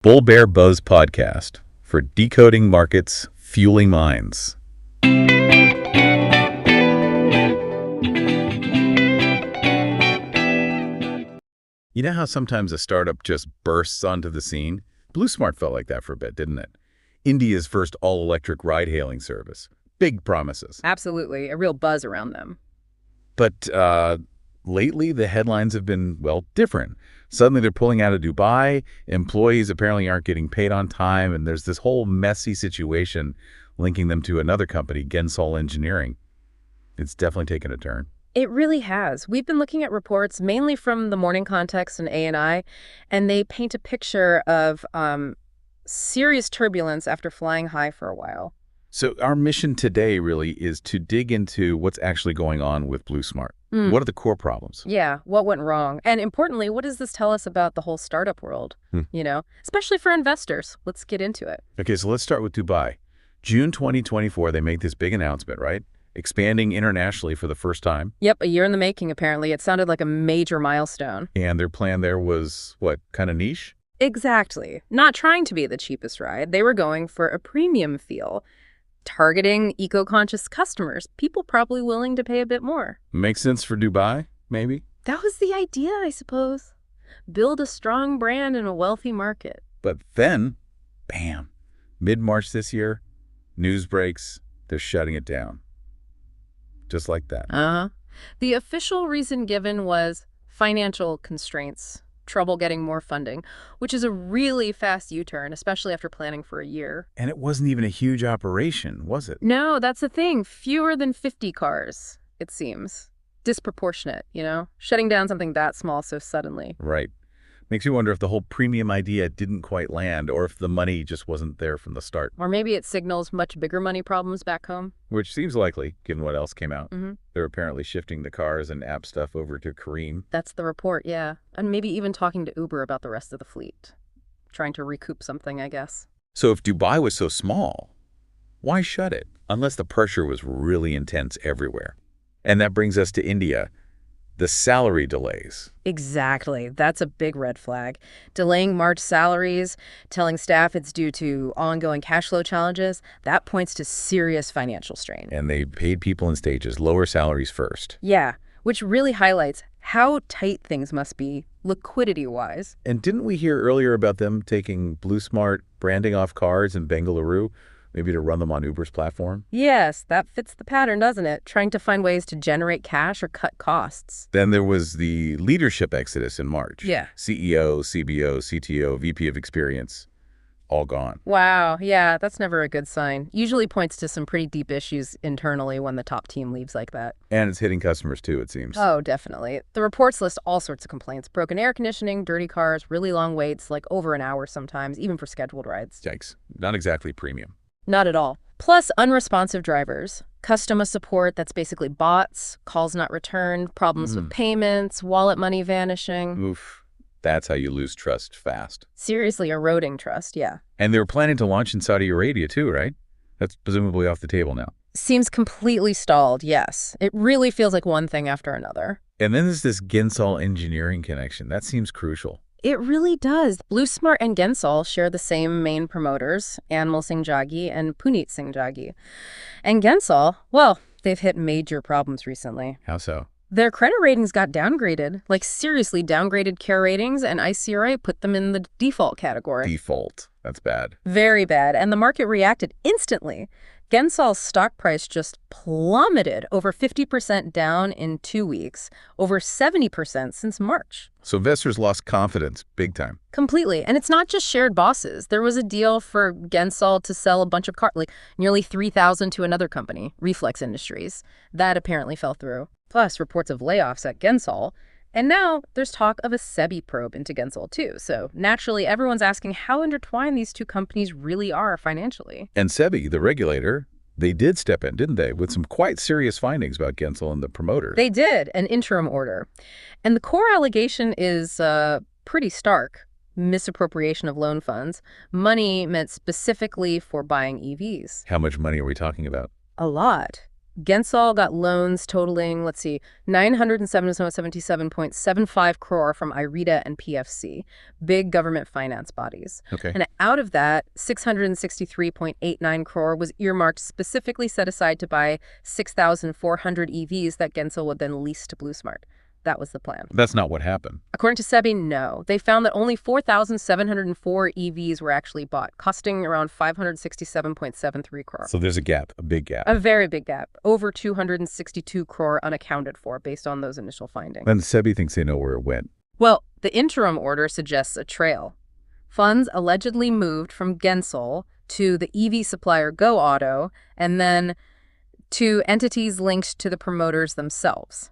Bull Bear Buzz Podcast for decoding markets, fueling minds. You know how sometimes a startup just bursts onto the scene? BluSmart felt like that for a bit, didn't it? India's first all-electric ride-hailing service. Big promises. Absolutely. A real buzz around them. But lately, the headlines have been, well, different. Suddenly, they're pulling out of Dubai. Employees apparently aren't getting paid on time, and there's this whole messy situation linking them to another company, Gensol Engineering. It's definitely taken a turn. It really has. We've been looking at reports mainly from the Morning Context and A&I, and they paint a picture of serious turbulence after flying high for a while. So our mission today really is to dig into what's actually going on with BluSmart. What are the core problems? Yeah, what went wrong? And importantly, what does this tell us about the whole startup world, especially for investors? Let's get into it. Okay, so let's start with Dubai. June 2024, they made this big announcement, right? Expanding internationally for the first time. Yep, a year in the making, apparently. It sounded like a major milestone. And their plan there was, what, kind of niche? Exactly. Not trying to be the cheapest ride. They were going for a premium feel, targeting eco-conscious customers, people probably willing to pay a bit more. Makes sense for Dubai, maybe? That was the idea, I suppose. Build a strong brand in a wealthy market. But then, bam, mid-March this year, news breaks, they're shutting it down. Just like that. The official reason given was financial constraints, trouble getting more funding, which is a really fast U-turn, especially after planning for a year. And it wasn't even a huge operation, was it? No, that's the thing. Fewer than 50 cars, it seems. Disproportionate, shutting down something that small so suddenly. Right. Makes you wonder if the whole premium idea didn't quite land, or if the money just wasn't there from the start. Or maybe it signals much bigger money problems back home. Which seems likely, given what else came out. They're apparently shifting the cars and app stuff over to Kareem. That's the report, yeah. And maybe even talking to Uber about the rest of the fleet. Trying to recoup something, I guess. So if Dubai was so small, why shut it? Unless the pressure was really intense everywhere. And that brings us to India. The salary delays. Exactly. That's a big red flag. Delaying March salaries, telling staff it's due to ongoing cash flow challenges, that points to serious financial strain. And they paid people in stages, lower salaries first. Yeah, which really highlights how tight things must be liquidity-wise. And didn't we hear earlier about them taking BluSmart branding off cars in Bengaluru? Maybe to run them on Uber's platform? Yes, that fits the pattern, doesn't it? Trying to find ways to generate cash or cut costs. Then there was the leadership exodus in March. Yeah. CEO, CBO, CTO, VP of experience, all gone. Wow, yeah, that's never a good sign. Usually points to some pretty deep issues internally when the top team leaves like that. And it's hitting customers too, it seems. Oh, definitely. The reports list all sorts of complaints. Broken air conditioning, dirty cars, really long waits, like over an hour sometimes, even for scheduled rides. Yikes. Not exactly premium. Not at all. Plus, unresponsive drivers, customer support that's basically bots, calls not returned, problems with payments, wallet money vanishing. Oof. That's how you lose trust fast. Seriously eroding trust, yeah. And they were planning to launch in Saudi Arabia too, right? That's presumably off the table now. Seems completely stalled, yes. It really feels like one thing after another. And then there's this Gensol engineering connection. That seems crucial. It really does. BluSmart and Gensol share the same main promoters, Anmol Singh Jaggi and Puneet Singh Jaggi. And Gensol, well, they've hit major problems recently. How so? Their credit ratings got downgraded, like seriously downgraded care ratings, and ICRA put them in the default category. Default. That's bad. Very bad, and the market reacted instantly. Gensol's stock price just plummeted, over 50% down in 2 weeks, over 70% since March. So investors lost confidence big time. Completely. And it's not just shared bosses. There was a deal for Gensol to sell a bunch of cars, like nearly 3,000 to another company, Reflex Industries. That apparently fell through. Plus reports of layoffs at Gensol. And now there's talk of a SEBI probe into Gensol too. So naturally, everyone's asking how intertwined these two companies really are financially. And SEBI, the regulator, they did step in, didn't they, with some quite serious findings about Gensol and the promoters. They did, an interim order. And the core allegation is pretty stark. Misappropriation of loan funds, money meant specifically for buying EVs. How much money are we talking about? A lot. Gensol got loans totaling, let's see, 977.75 crore from IRETA and PFC, big government finance bodies. Okay. And out of that, 663.89 crore was earmarked specifically set aside to buy 6,400 EVs that Gensol would then lease to BluSmart. That was the plan. That's not what happened. According to SEBI, no. They found that only 4,704 EVs were actually bought, costing around 567.73 crore. So there's a gap, a big gap. A very big gap, over 262 crore unaccounted for based on those initial findings. And SEBI thinks they know where it went. Well, the interim order suggests a trail. Funds allegedly moved from Gensol to the EV supplier Go Auto and then to entities linked to the promoters themselves.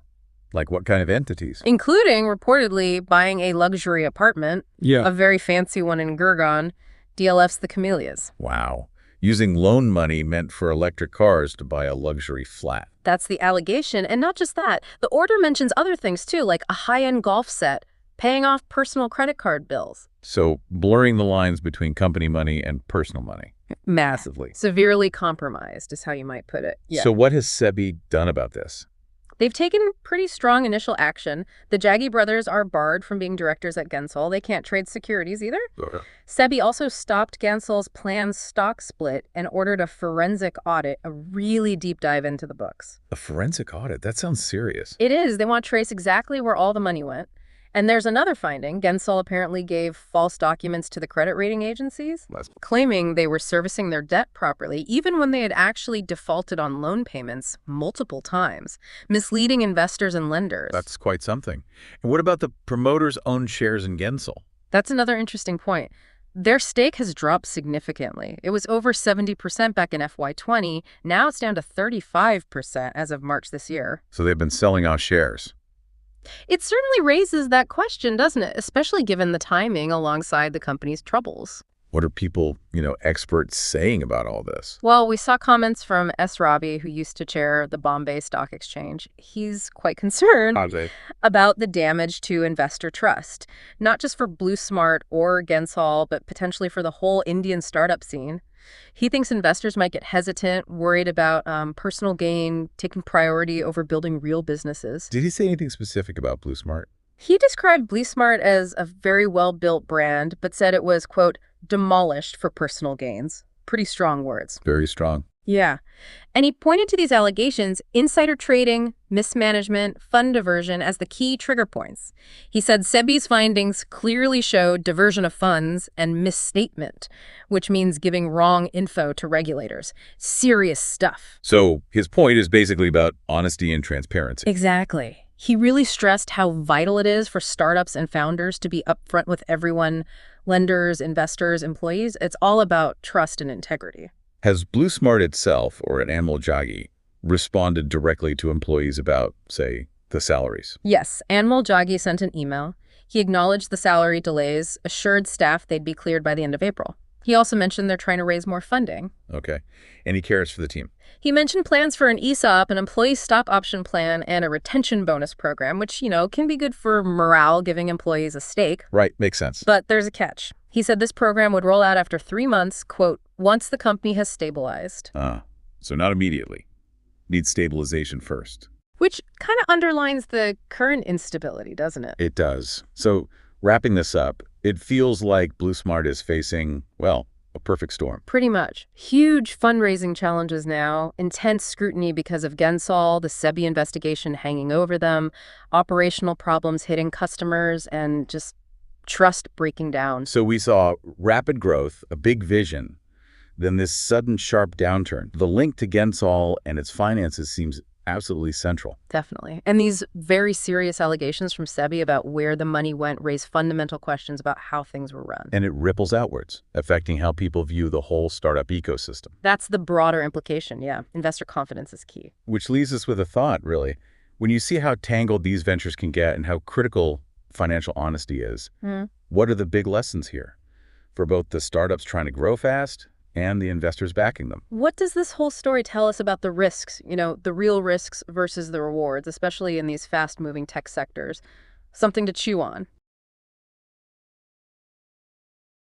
Like what kind of entities? Including, reportedly, buying a luxury apartment, a very fancy one in Gurgaon, DLF's the Camellias. Wow. Using loan money meant for electric cars to buy a luxury flat. That's the allegation. And not just that. The order mentions other things, too, like a high-end golf set, paying off personal credit card bills. So blurring the lines between company money and personal money. Massively. Severely compromised is how you might put it. Yeah. So what has SEBI done about this? They've taken pretty strong initial action. The Jaggi brothers are barred from being directors at Gensol. They can't trade securities either. Okay. SEBI also stopped Gensol's planned stock split and ordered a forensic audit, a really deep dive into the books. A forensic audit? That sounds serious. It is. They want to trace exactly where all the money went. And there's another finding. Gensol apparently gave false documents to the credit rating agencies, claiming they were servicing their debt properly, even when they had actually defaulted on loan payments multiple times, misleading investors and lenders. That's quite something. And what about the promoters' own shares in Gensol? That's another interesting point. Their stake has dropped significantly. It was over 70% back in FY20. Now it's down to 35% as of March this year. So they've been selling off shares. It certainly raises that question, doesn't it? Especially given the timing alongside the company's troubles. What are people, experts saying about all this? Well, we saw comments from S. Ravi, who used to chair the Bombay Stock Exchange. He's quite concerned about the damage to investor trust, not just for BluSmart or Gensol, but potentially for the whole Indian startup scene. He thinks investors might get hesitant, worried about personal gain, taking priority over building real businesses. Did he say anything specific about BluSmart? He described BluSmart as a very well-built brand, but said it was, quote, demolished for personal gains. Pretty strong words. Very strong. Yeah. And he pointed to these allegations, insider trading, mismanagement, fund diversion, as the key trigger points. He said SEBI's findings clearly showed diversion of funds and misstatement, which means giving wrong info to regulators. Serious stuff. So his point is basically about honesty and transparency. Exactly. He really stressed how vital it is for startups and founders to be upfront with everyone, lenders, investors, employees. It's all about trust and integrity. Has BluSmart itself, or at Anmol Jaggi, responded directly to employees about, say, the salaries? Yes, Anmol Jaggi sent an email. He acknowledged the salary delays, assured staff they'd be cleared by the end of April. He also mentioned they're trying to raise more funding. Okay. And he cares for the team. He mentioned plans for an ESOP, an employee stock option plan, and a retention bonus program, which, can be good for morale, giving employees a stake. Right, makes sense. But there's a catch. He said this program would roll out after 3 months, quote, once the company has stabilized. So not immediately. Needs stabilization first. Which kind of underlines the current instability, doesn't it? It does. So wrapping this up, it feels like BluSmart is facing, a perfect storm. Pretty much. Huge fundraising challenges now, intense scrutiny because of Gensol, the SEBI investigation hanging over them, operational problems hitting customers, and just trust breaking down. So we saw rapid growth, a big vision, then this sudden sharp downturn. The link to Gensol and its finances seems absolutely central. Definitely. And these very serious allegations from SEBI about where the money went raise fundamental questions about how things were run. And it ripples outwards, affecting how people view the whole startup ecosystem. That's the broader implication, yeah. Investor confidence is key. Which leaves us with a thought, really. When you see how tangled these ventures can get and how critical financial honesty is, what are the big lessons here for both the startups trying to grow fast and the investors backing them? What does this whole story tell us about the risks, the real risks versus the rewards, especially in these fast-moving tech sectors? Something to chew on.